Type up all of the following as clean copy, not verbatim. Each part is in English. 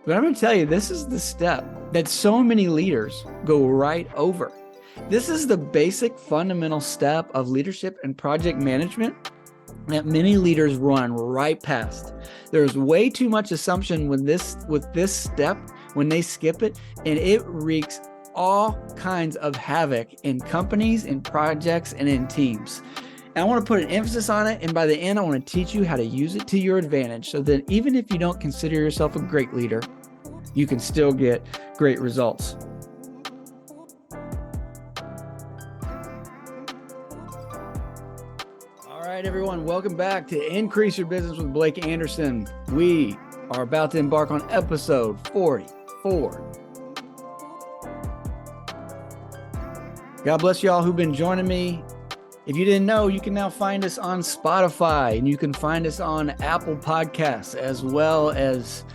But I'm going to tell you, this is the step that so many leaders go right over. This is the basic fundamental step of leadership and project management that many leaders run right past. There's way too much assumption with this step when they skip it, and it wreaks all kinds of havoc in companies, in projects, and in teams. And I want to put an emphasis on it, and by the end, I want to teach you how to use it to your advantage so that even if you don't consider yourself a great leader, you can still get great results. All right, everyone, welcome back to Increase Your Business with Blake Anderson. We are about to embark on episode 44. God bless y'all who've been joining me. If you didn't know, you can now find us on Spotify, and you can find us on Apple Podcasts as well as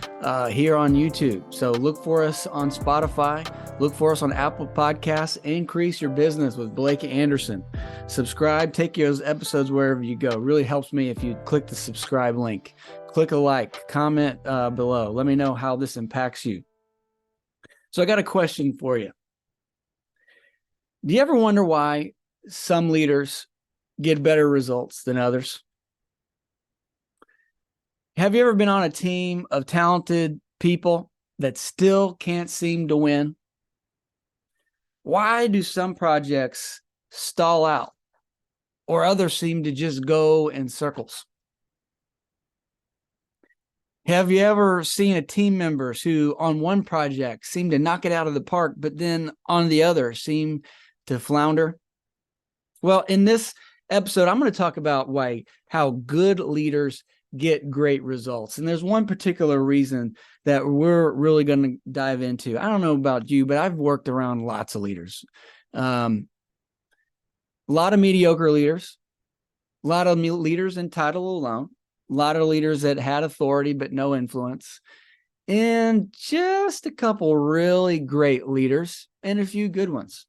here on YouTube. So look for us on Spotify, look for us on Apple Podcasts. Increase Your Business with Blake Anderson. Subscribe, take those episodes wherever you go. It really helps me if you click the subscribe link. Click a like, comment below. Let me know how this impacts you. So I got a question for you. Do you ever wonder why some leaders get better results than others? Have you ever been on a team of talented people that still can't seem to win? Why do some projects stall out or others seem to just go in circles? Have you ever seen a team members who on one project seem to knock it out of the park, but then on the other seem to flounder? Well, in this episode, I'm going to talk about how good leaders get great results. And there's one particular reason that we're really going to dive into. I don't know about you, but I've worked around lots of leaders. A lot of mediocre leaders, a lot of leaders in title alone, a lot of leaders that had authority but no influence, and just a couple really great leaders and a few good ones.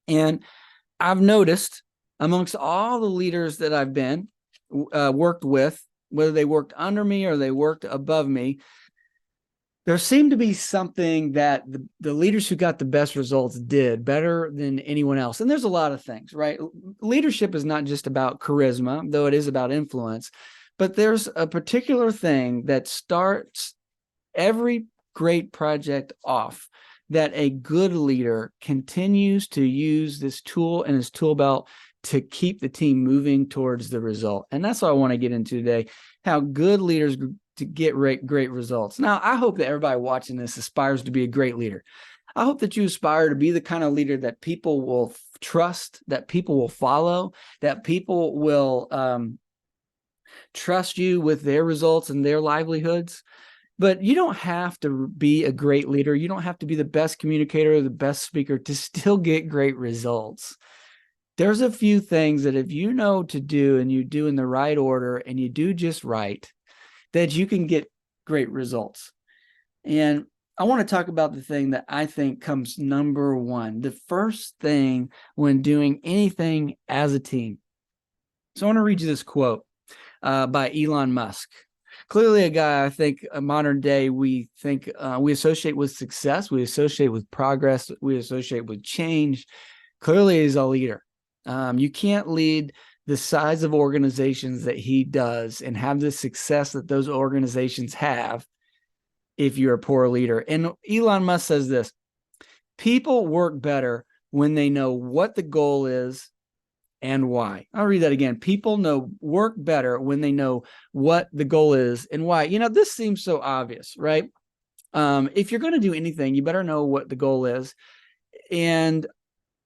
And I've noticed amongst all the leaders that I've been worked with, whether they worked under me or they worked above me, there seemed to be something that the leaders who got the best results did better than anyone else. And there's a lot of things, right? Leadership is not just about charisma, though it is about influence, but there's a particular thing that starts every great project off that a good leader continues to use this tool in his tool belt to keep the team moving towards the result. And that's what I want to get into today, how good leaders to get great results. Now, I hope that everybody watching this aspires to be a great leader. I hope that you aspire to be the kind of leader that people will trust, that people will follow, that people will trust you with their results and their livelihoods. But you don't have to be a great leader. You don't have to be the best communicator or the best speaker to still get great results. There's a few things that if you know to do and you do in the right order and you do just right, that you can get great results. And I want to talk about the thing that I think comes number one, the first thing when doing anything as a team. So I want to read you this quote by Elon Musk. Clearly a guy, I think, modern day, we think we associate with success, we associate with progress, we associate with change. Clearly he's a leader. You can't lead the size of organizations that he does and have the success that those organizations have if you're a poor leader. And Elon Musk says this: people work better when they know what the goal is and why. I'll read that again. People work better when they know what the goal is and why. You know, this seems so obvious, right? If you're going to do anything, you better know what the goal is. And,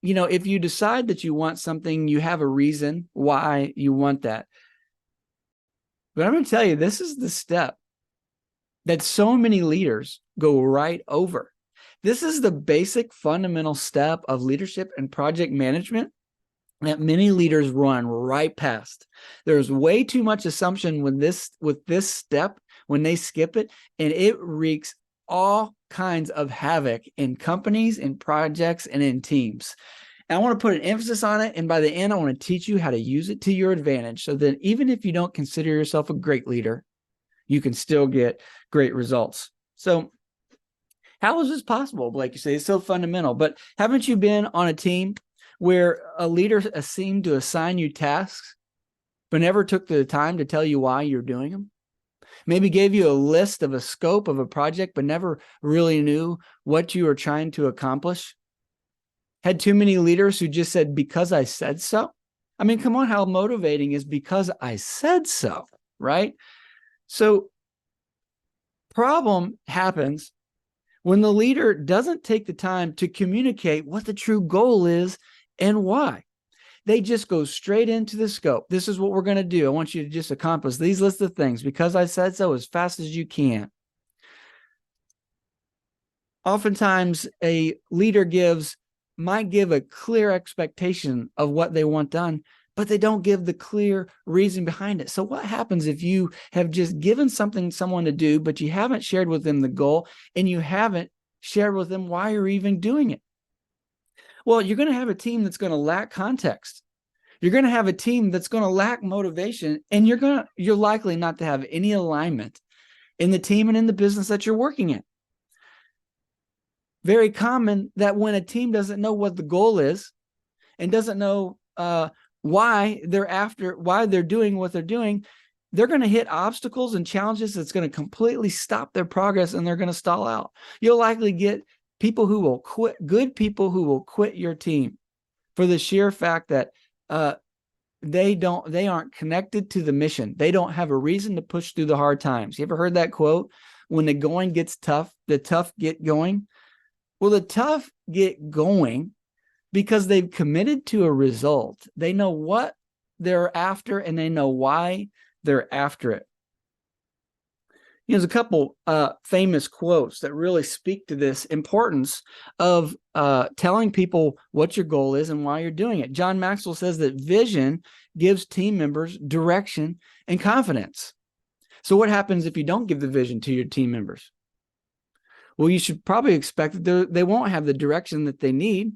you know, if you decide that you want something, you have a reason why you want that. But I'm going to tell you, this is the step that so many leaders go right over. This is the basic fundamental step of leadership and project management that many leaders run right past. There's way too much assumption with this step when they skip it, and it wreaks all kinds of havoc in companies, in projects, and in teams. And I want to put an emphasis on it, and by the end, I want to teach you how to use it to your advantage so that even if you don't consider yourself a great leader, you can still get great results. So how is this possible? Like you say, it's so fundamental. But haven't you been on a team where a leader seemed to assign you tasks, but never took the time to tell you why you're doing them? Maybe gave you a list of a scope of a project, but never really knew what you were trying to accomplish? Had too many leaders who just said, because I said so? I mean, come on, how motivating is because I said so, right? So problem happens when the leader doesn't take the time to communicate what the true goal is and why. They just go straight into the scope. This is what we're going to do. I want you to just accomplish these lists of things because I said so as fast as you can. Oftentimes, a leader might give a clear expectation of what they want done, but they don't give the clear reason behind it. So what happens if you have just given someone to do, but you haven't shared with them the goal and you haven't shared with them why you're even doing it? Well, you're going to have a team that's going to lack context. You're going to have a team that's going to lack motivation, and you're likely not to have any alignment in the team and in the business that you're working in. Very common that when a team doesn't know what the goal is and doesn't know why they're doing what they're doing, they're going to hit obstacles and challenges that's going to completely stop their progress, and they're going to stall out. You'll likely get people who will quit, good people who will quit your team for the sheer fact that they aren't connected to the mission. They don't have a reason to push through the hard times. You ever heard that quote? When the going gets tough, the tough get going. Well, the tough get going because they've committed to a result. They know what they're after and they know why they're after it. There's a couple famous quotes that really speak to this importance of telling people what your goal is and why you're doing it. John Maxwell says that vision gives team members direction and confidence. So what happens if you don't give the vision to your team members? Well, you should probably expect that they won't have the direction that they need,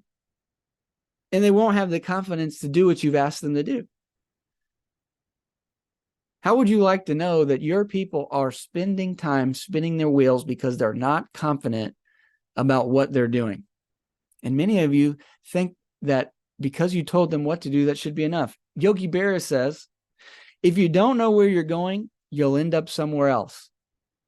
and they won't have the confidence to do what you've asked them to do. How would you like to know that your people are spending time spinning their wheels because they're not confident about what they're doing? And many of you think that because you told them what to do, that should be enough. Yogi Berra says, if you don't know where you're going, you'll end up somewhere else.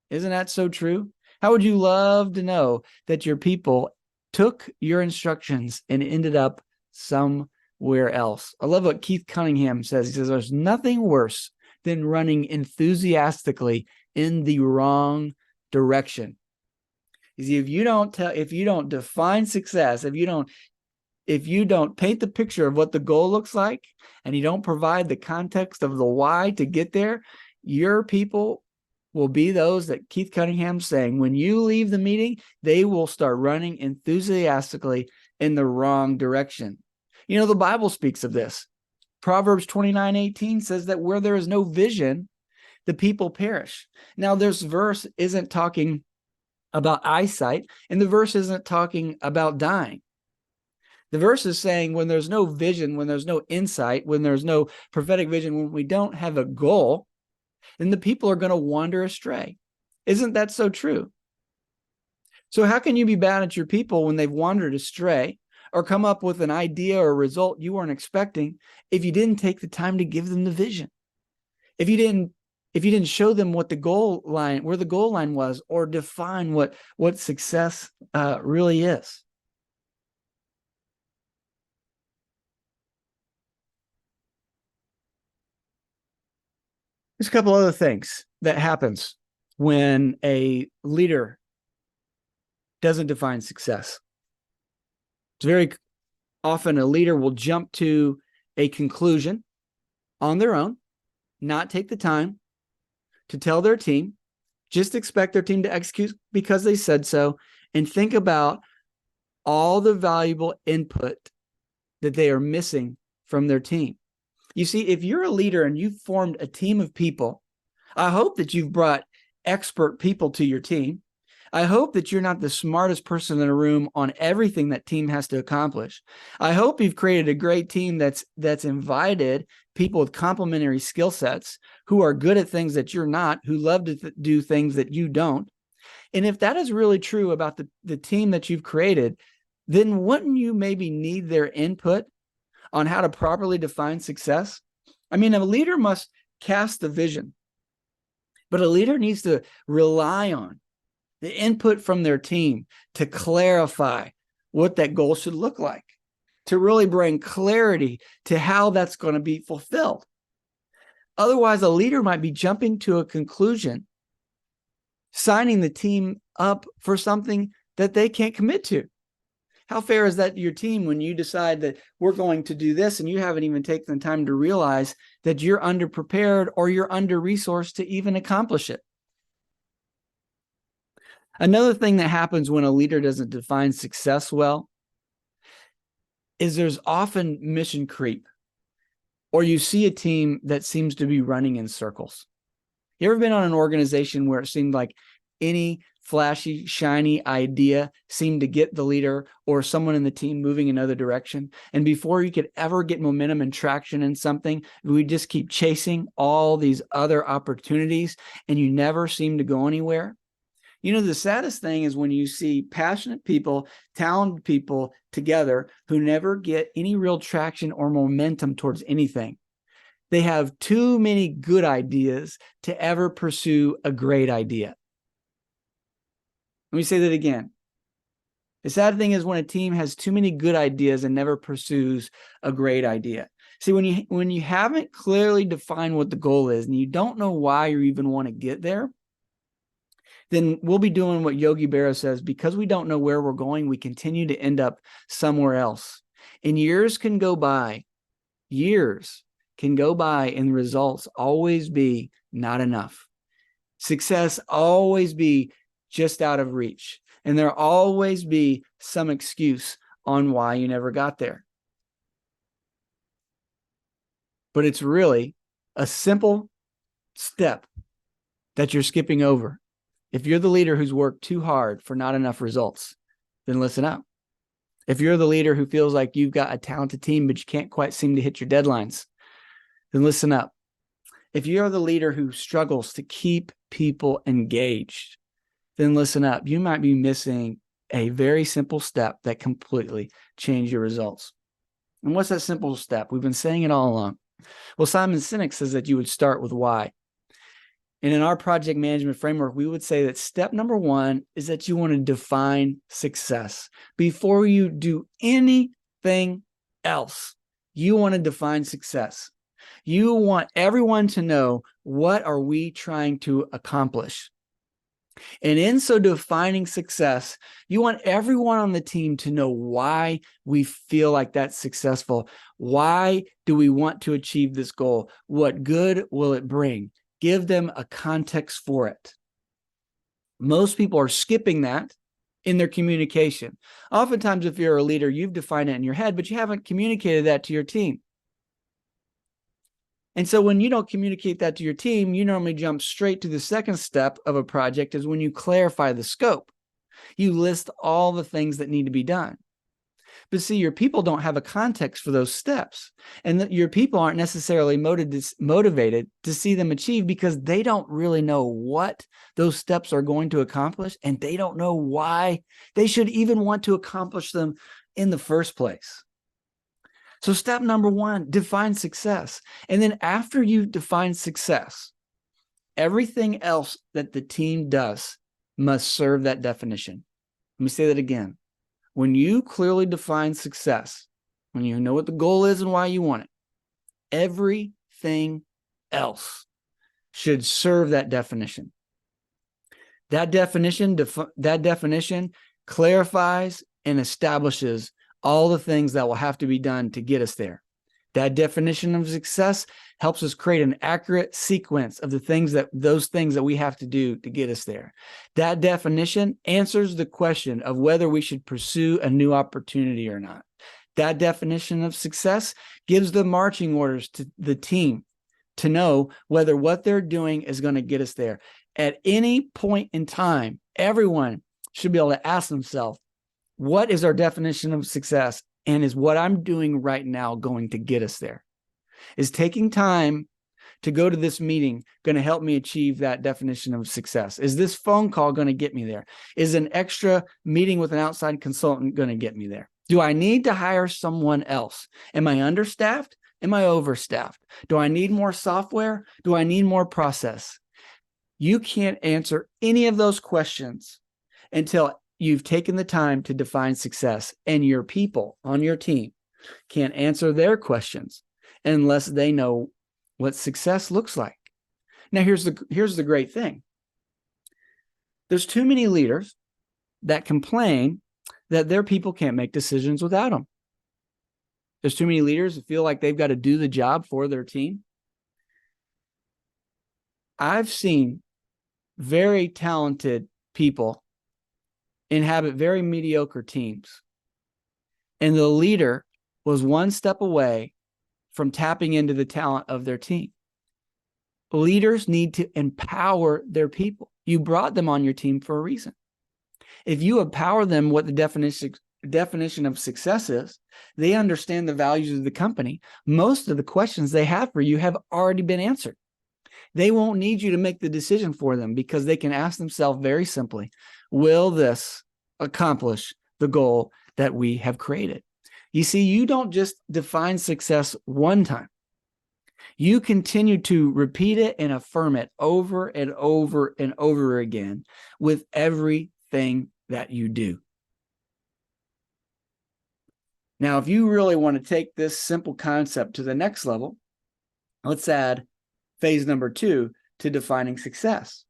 Isn't that so true? How would you love to know that your people took your instructions and ended up somewhere else? I love what Keith Cunningham says. He says, there's nothing worse than running enthusiastically in the wrong direction. You see, if you don't define success, if you don't paint the picture of what the goal looks like, and you don't provide the context of the why to get there, your people will be those that Keith Cunningham's saying, when you leave the meeting, they will start running enthusiastically in the wrong direction. You know, the Bible speaks of this. Proverbs 29:18 says that where there is no vision, the people perish. Now, this verse isn't talking about eyesight, and the verse isn't talking about dying. The verse is saying when there's no vision, when there's no insight, when there's no prophetic vision, when we don't have a goal, then the people are going to wander astray. Isn't that so true? So how can you be bad at your people when they've wandered astray or come up with an idea or a result you weren't expecting if you didn't take the time to give them the vision? If you didn't show them what the goal line, where the goal line was, or define what success really is. There's a couple other things that happens when a leader doesn't define success. It's very often a leader will jump to a conclusion on their own, not take the time to tell their team, just expect their team to execute because they said so, and think about all the valuable input that they are missing from their team. You see, if you're a leader and you've formed a team of people, I hope that you've brought expert people to your team. I hope that you're not the smartest person in a room on everything that team has to accomplish. I hope you've created a great team that's invited people with complementary skill sets who are good at things that you're not, who love to do things that you don't. And if that is really true about the team that you've created, then wouldn't you maybe need their input on how to properly define success? I mean, a leader must cast the vision, but a leader needs to rely on the input from their team to clarify what that goal should look like, to really bring clarity to how that's going to be fulfilled. Otherwise, a leader might be jumping to a conclusion, signing the team up for something that they can't commit to. How fair is that to your team when you decide that we're going to do this and you haven't even taken the time to realize that you're underprepared or you're under-resourced to even accomplish it? Another thing that happens when a leader doesn't define success well is there's often mission creep, or you see a team that seems to be running in circles. You ever been on an organization where it seemed like any flashy, shiny idea seemed to get the leader or someone in the team moving another direction? And before you could ever get momentum and traction in something, we just keep chasing all these other opportunities and you never seem to go anywhere. You know, the saddest thing is when you see passionate people, talented people together who never get any real traction or momentum towards anything. They have too many good ideas to ever pursue a great idea. Let me say that again. The sad thing is when a team has too many good ideas and never pursues a great idea. See, when you haven't clearly defined what the goal is and you don't know why you even want to get there, then we'll be doing what Yogi Berra says, because we don't know where we're going, we continue to end up somewhere else. And years can go by, and results always be not enough. Success always be just out of reach. And there'll always be some excuse on why you never got there. But it's really a simple step that you're skipping over. If you're the leader who's worked too hard for not enough results, then listen up. If you're the leader who feels like you've got a talented team, but you can't quite seem to hit your deadlines, then listen up. If you're the leader who struggles to keep people engaged, then listen up. You might be missing a very simple step that completely change your results. And what's that simple step? We've been saying it all along. Well, Simon Sinek says that you would start with why. And in our project management framework, we would say that step number one is that you want to define success. Before you do anything else, you want to define success. You want everyone to know, what are we trying to accomplish? And in so defining success, you want everyone on the team to know why we feel like that's successful. Why do we want to achieve this goal? What good will it bring? Give them a context for it. Most people are skipping that in their communication. Oftentimes, if you're a leader, you've defined it in your head, but you haven't communicated that to your team. And so when you don't communicate that to your team, you normally jump straight to the second step of a project, is when you clarify the scope. You list all the things that need to be done. But see, your people don't have a context for those steps. And your people aren't necessarily motivated to see them achieve, because they don't really know what those steps are going to accomplish. And they don't know why they should even want to accomplish them in the first place. So step number one, define success. And then after you define success, everything else that the team does must serve that definition. Let me say that again. When you clearly define success, when you know what the goal is and why you want it, everything else should serve that definition. That definition clarifies and establishes all the things that will have to be done to get us there. That definition of success helps us create an accurate sequence of those things that we have to do to get us there. That definition answers the question of whether we should pursue a new opportunity or not. That definition of success gives the marching orders to the team to know whether what they're doing is going to get us there. At any point in time, everyone should be able to ask themselves, what is our definition of success? And is what I'm doing right now going to get us there? Is taking time to go to this meeting going to help me achieve that definition of success? Is this phone call going to get me there? Is an extra meeting with an outside consultant going to get me there? Do I need to hire someone else? Am I understaffed? Am I overstaffed? Do I need more software? Do I need more process? You can't answer any of those questions until you've taken the time to define success, and your people on your team can't answer their questions unless they know what success looks like. Now, here's the great thing. There's too many leaders that complain that their people can't make decisions without them. There's too many leaders that feel like they've got to do the job for their team. I've seen very talented people inhabit very mediocre teams, and the leader was one step away from tapping into the talent of their team. Leaders need to empower their people. You brought them on your team for a reason. If you empower them what the definition of success is, they understand the values of the company. Most of the questions they have for you have already been answered. They won't need you to make the decision for them because they can ask themselves very simply, will this accomplish the goal that we have created? You see, you don't just define success one time. You continue to repeat it and affirm it over and over and over again with everything that you do. Now, if you really want to take this simple concept to the next level, let's add phase number 2 to defining success.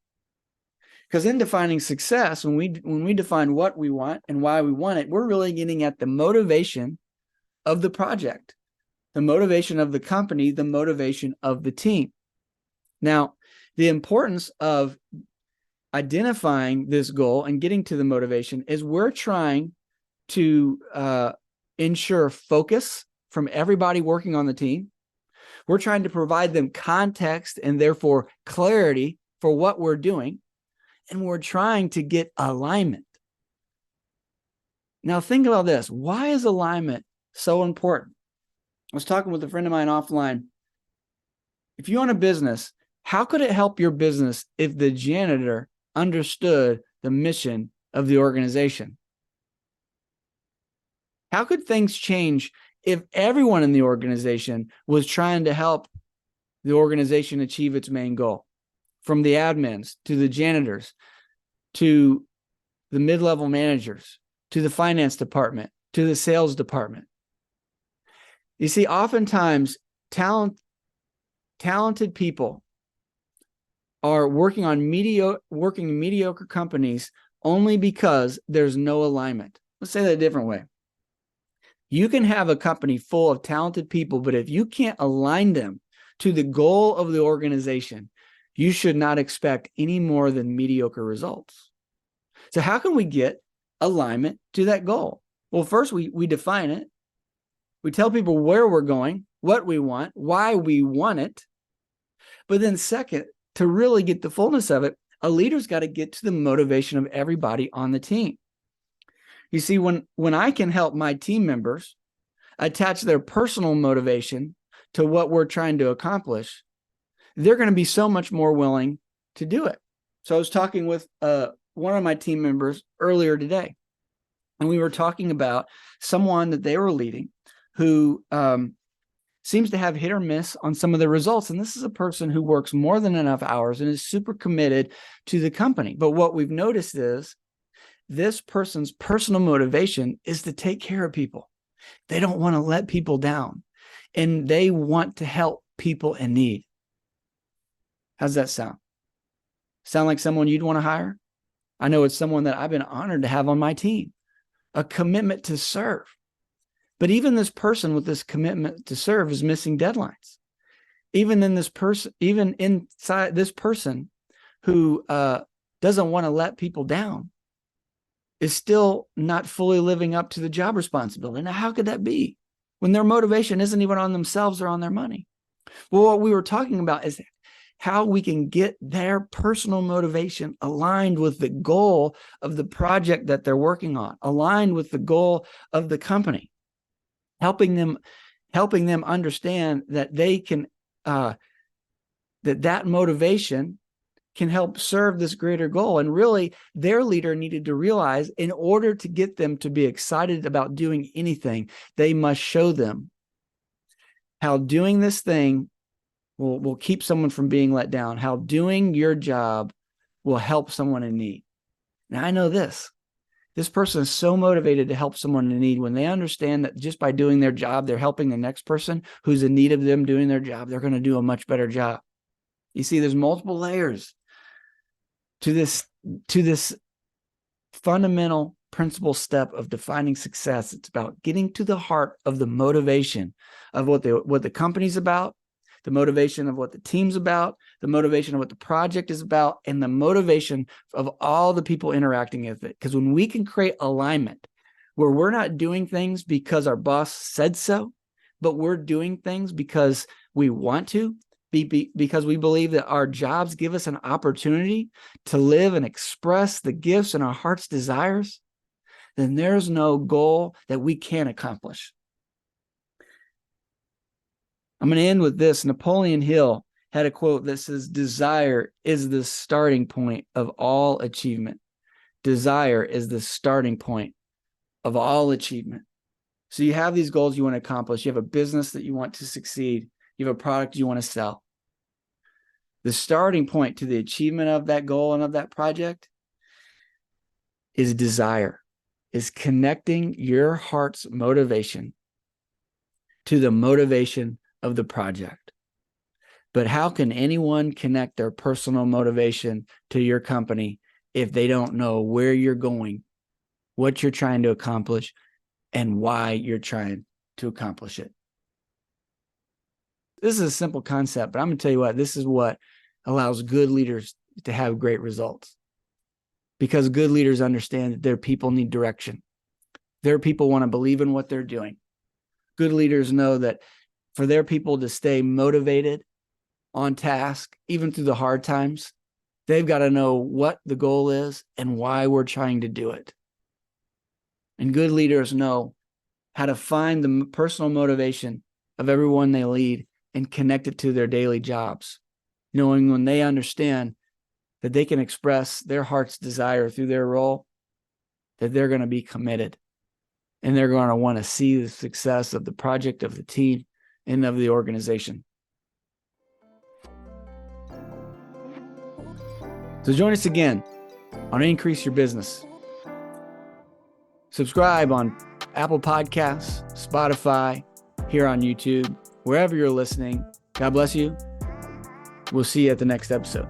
Because in defining success, when we define what we want and why we want it, we're really getting at the motivation of the project, the motivation of the company, the motivation of the team. Now, the importance of identifying this goal and getting to the motivation is we're trying to ensure focus from everybody working on the team. We're trying to provide them context and therefore clarity for what we're doing. And we're trying to get alignment. Now, think about this. Why is alignment so important? I was talking with a friend of mine offline. If you own a business, how could it help your business if the janitor understood the mission of the organization? How could things change if everyone in the organization was trying to help the organization achieve its main goal? From the admins to the janitors to the mid-level managers to the finance department to the sales department. You see, oftentimes talented people are working on mediocre companies only because there's no alignment. Let's say that a different way. You can have a company full of talented people, but if you can't align them to the goal of the organization, you should not expect any more than mediocre results. So how can we get alignment to that goal? Well, first we define it. We tell people where we're going, what we want, why we want it. But then second, to really get the fullness of it, a leader's got to get to the motivation of everybody on the team. You see, when I can help my team members attach their personal motivation to what we're trying to accomplish, they're going to be so much more willing to do it. So I was talking with one of my team members earlier today, and we were talking about someone that they were leading who seems to have hit or miss on some of the results. And this is a person who works more than enough hours and is super committed to the company. But what we've noticed is this person's personal motivation is to take care of people. They don't want to let people down, and they want to help people in need. How's that sound? Sound like someone you'd want to hire? I know it's someone that I've been honored to have on my team, a commitment to serve. But even this person with this commitment to serve is missing deadlines. Even inside this person who doesn't want to let people down is still not fully living up to the job responsibility. Now, how could that be when their motivation isn't even on themselves or on their money? Well, what we were talking about is how we can get their personal motivation aligned with the goal of the project that they're working on, aligned with the goal of the company, helping them understand that they can that motivation can help serve this greater goal. And really, their leader needed to realize, in order to get them to be excited about doing anything, they must show them how doing this thing will keep someone from being let down, how doing your job will help someone in need. Now, I know this person is so motivated to help someone in need. When they understand that just by doing their job, they're helping the next person who's in need of them doing their job, they're going to do a much better job. You see, there's multiple layers to this fundamental principal step of defining success. It's about getting to the heart of the motivation of what the company's about, the motivation of what the team's about, the motivation of what the project is about, and the motivation of all the people interacting with it. Because when we can create alignment where we're not doing things because our boss said so, but we're doing things because we want to, because we believe that our jobs give us an opportunity to live and express the gifts and our heart's desires, then there's no goal that we can't accomplish. I'm going to end with this. Napoleon Hill had a quote that says, "Desire is the starting point of all achievement." Desire is the starting point of all achievement. So you have these goals you want to accomplish. You have a business that you want to succeed. You have a product you want to sell. The starting point to the achievement of that goal and of that project is desire, is connecting your heart's motivation to the motivation of the project. But how can anyone connect their personal motivation to your company if they don't know where you're going, what you're trying to accomplish, and why you're trying to accomplish it? This is a simple concept, but I'm going to tell you what, this is what allows good leaders to have great results. Because good leaders understand that their people need direction. Their people want to believe in what they're doing. Good leaders know that for their people to stay motivated, on task, even through the hard times, they've got to know what the goal is and why we're trying to do it. And good leaders know how to find the personal motivation of everyone they lead and connect it to their daily jobs, knowing when they understand that they can express their heart's desire through their role, that they're going to be committed and they're going to want to see the success of the project, of the team, and of the organization. So join us again on Increase Your Business. Subscribe on Apple Podcasts, Spotify, here on YouTube, wherever you're listening. God bless you. We'll see you at the next episode.